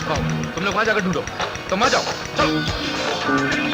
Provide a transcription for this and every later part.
छुपाओ, तुम लोग वहां जाकर ढूंढो। तुम आ जाओ, चलो।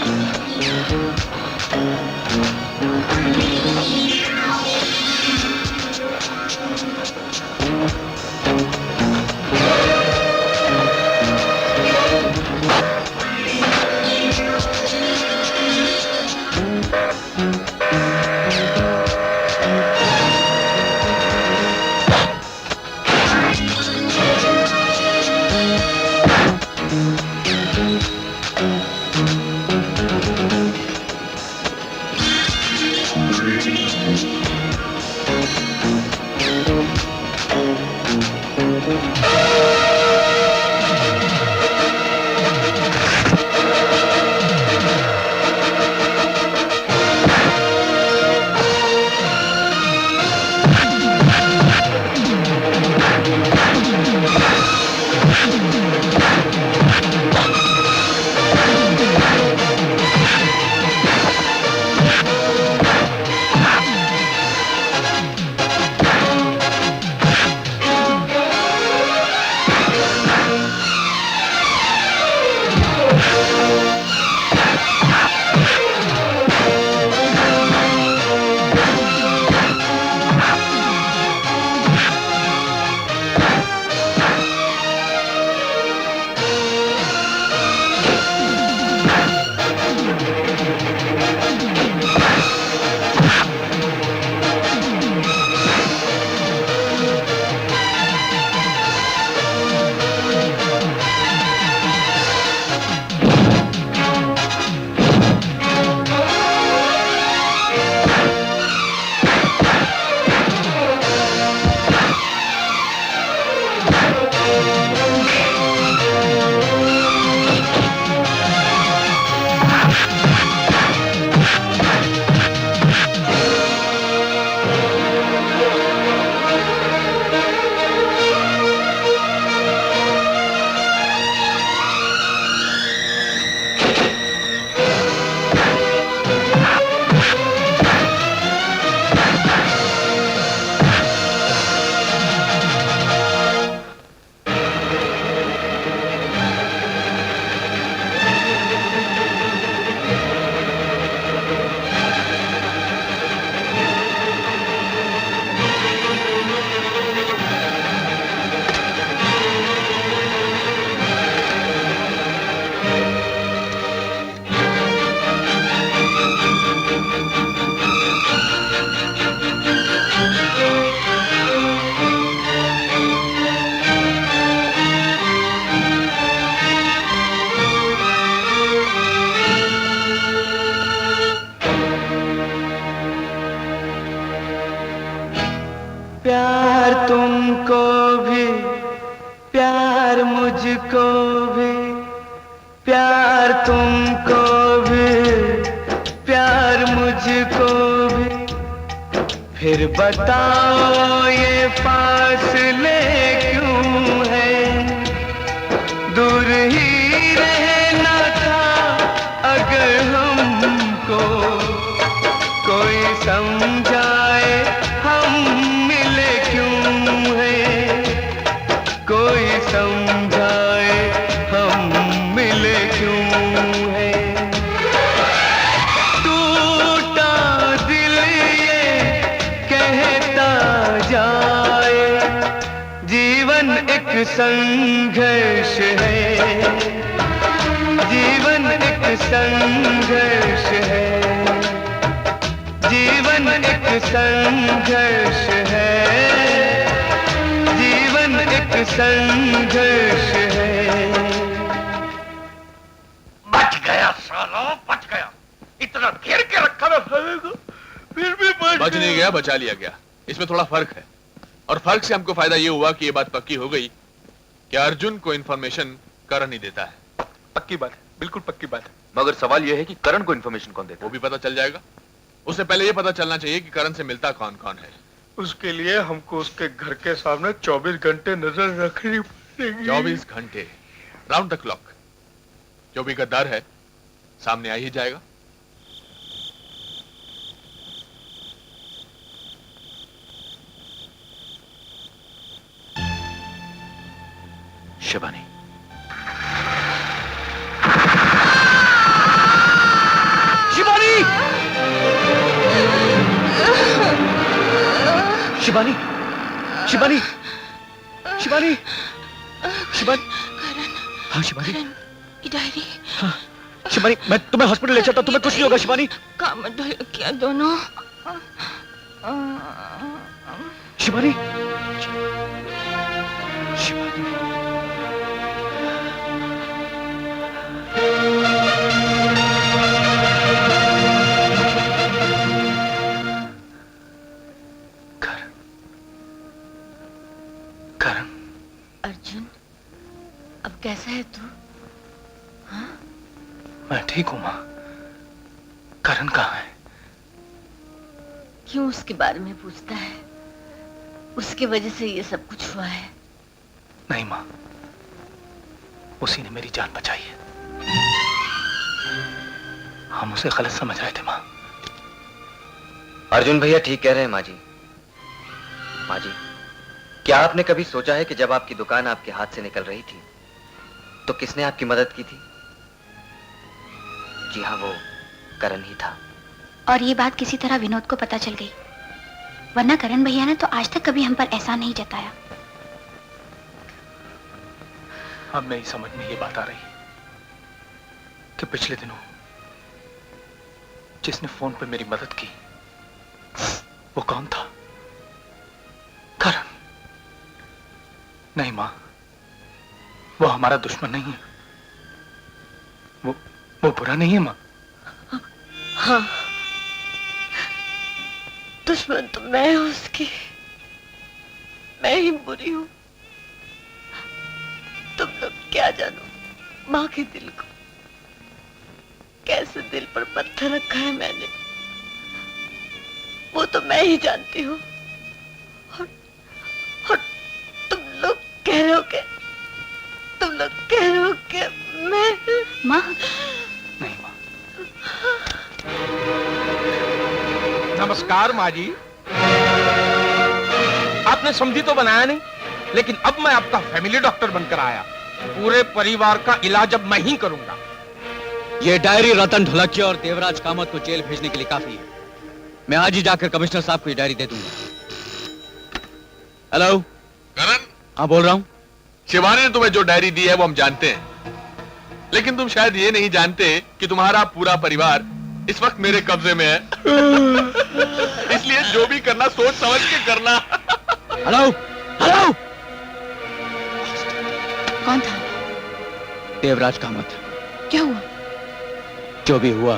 प्यार तुमको भी, प्यार मुझको भी, प्यार तुमको भी, प्यार मुझको भी। फिर बताओ ये फासले क्यों है? दूर ही रहना था अगर हमको, कोई समझाए हम मिले क्यों है? कोई समझाए हम मिले क्यों है? टूटा दिल ये कहता जाए, जीवन एक संघर्ष है, जीवन एक संघर्ष है, जीवन एक संघर्ष है, जीवन एक संघर्ष है। बच गया सालो, बच गया। इतना घेर के रखा मैं फिर भी बच नहीं गया, बचा लिया गया। इसमें थोड़ा फर्क है, और फर्क से हमको फायदा ये हुआ कि ये बात पक्की हो गई कि अर्जुन को इन्फॉर्मेशन करण ही देता है। पक्की बात है, बिल्कुल पक्की बात है। मगर सवाल यह है कि करण को इन्फॉर्मेशन कौन देता वो भी पता चल जाएगा। उससे पहले ये पता चलना चाहिए कि करण से मिलता कौन कौन है। उसके लिए हमको उसके घर के सामने 24 घंटे नजर रखनी पड़ेगी। 24 घंटे राउंड द क्लॉक। जो भी गद्दार है सामने आ ही जाएगा। शिवानी, शिवानी, शिवानी, शिवानी, शिवानी। हाँ शिवानी, डायरी। हाँ शिवानी, मैं तुम्हें हॉस्पिटल ले चलता हूँ, तुम्हें कुछ नहीं होगा शिवानी। काम क्या दोनों? शिवानी, शिवानी। करण, अर्जुन, अब कैसा है तू? हाँ? मैं ठीक हूँ माँ। करण कहाँ है? क्यों उसके बारे में पूछता है? उसकी वजह से ये सब कुछ हुआ है। नहीं माँ, उसी ने मेरी जान बचाई है। हम उसे गलत समझ रहे थे माँ। अर्जुन भैया ठीक कह रहे हैं माँ जी। माँ जी, क्या आपने कभी सोचा है कि जब आपकी दुकान आपके हाथ से निकल रही थी तो किसने आपकी मदद की थी? जी हाँ, वो करण ही था। और ये बात किसी तरह विनोद को पता चल गई, वरना करण भैया ने तो आज तक कभी हम पर एहसान नहीं जताया। अब मेरी समझ में ये बात आ रही कि पिछले दिनों जिसने फोन पे मेरी मदद की वो कौन था? करण। नहीं मां, वो हमारा दुश्मन नहीं है। वो बुरा नहीं है मां। हाँ, दुश्मन तो मैं हूं उसकी। मैं ही बुरी हूं। तुम लोग क्या जानो माँ के दिल को, कैसे दिल पर पत्थर रखा है मैंने, वो तो मैं ही जानती हूँ। और तुम लोग कह रहे हो कि मैं माँ। नहीं मां। नमस्कार माँ जी। आपने समझी तो बनाया नहीं, लेकिन अब मैं आपका फैमिली डॉक्टर बनकर आया। पूरे परिवार का इलाज अब मैं ही करूंगा। ये डायरी रतन ढोलकिया और देवराज कामत को जेल भेजने के लिए काफी है। मैं आज ही जाकर कमिश्नर साहब को ये डायरी दे दूंगा। हेलो करण, हाँ बोल रहा हूँ। शिवानी ने तुम्हें जो डायरी दी है वो हम जानते हैं, लेकिन तुम शायद ये नहीं जानते कि तुम्हारा पूरा परिवार इस वक्त मेरे कब्जे में है। इसलिए जो भी करना सोच समझ के करना। हेलो हेलो, कौन था? देवराज कामत। क्या हुआ? जो भी हुआ,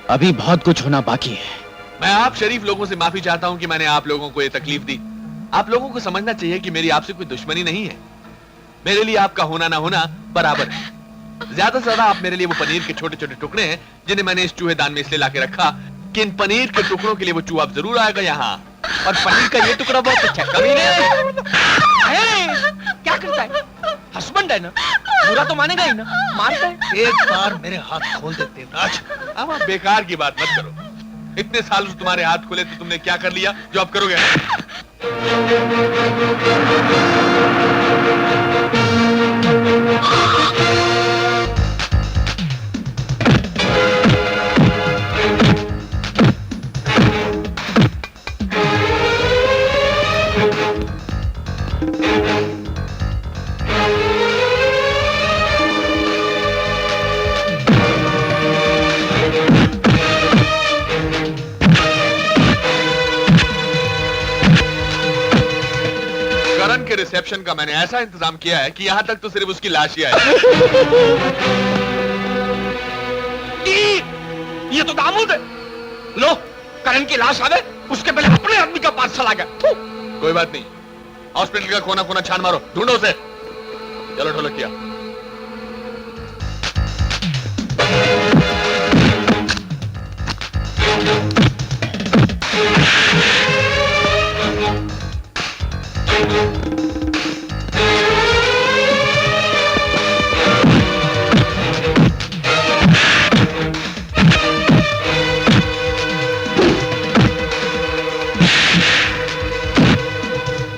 अभी बहुत कुछ होना बाकी है। मैं आप शरीफ लोगों से माफी चाहता हूं कि मैंने आप लोगों को ये तकलीफ दी। आप लोगों को समझना चाहिए कि मेरी आपसे कोई दुश्मनी नहीं है। मेरे लिए आपका होना ना होना बराबर है। ज्यादा से ज्यादा आप मेरे लिए वो पनीर के छोटे छोटे टुकड़े हैं जिन्हें मैंने इस चूहेदान में इसलिए लाके रखा कि इन पनीर के टुकड़ों के लिए वो चूहा जरूर आएगा यहाँ। और पनीर का ये टुकड़ा बहुत अच्छा कमीने। क्या करता है? हस्बैंड है ना, बुरा तो मानेगा ही ना, मानता है। एक बार मेरे हाथ खोल दे देवराज। अब आप बेकार की बात मत करो। इतने साल से तुम्हारे हाथ खुले तो तुमने क्या कर लिया जो आप करोगे? करण के रिसेप्शन का मैंने ऐसा इंतजाम किया है कि यहां तक तो सिर्फ उसकी लाश ही आएगी। ये तो दामूद है। लो, करण की लाश आवे उसके पहले अपने आदमी का पास चला गया। कोई बात नहीं, हॉस्पिटल का कोना कोना छान मारो, ढूंढो उसे। चलो ढोलकिया।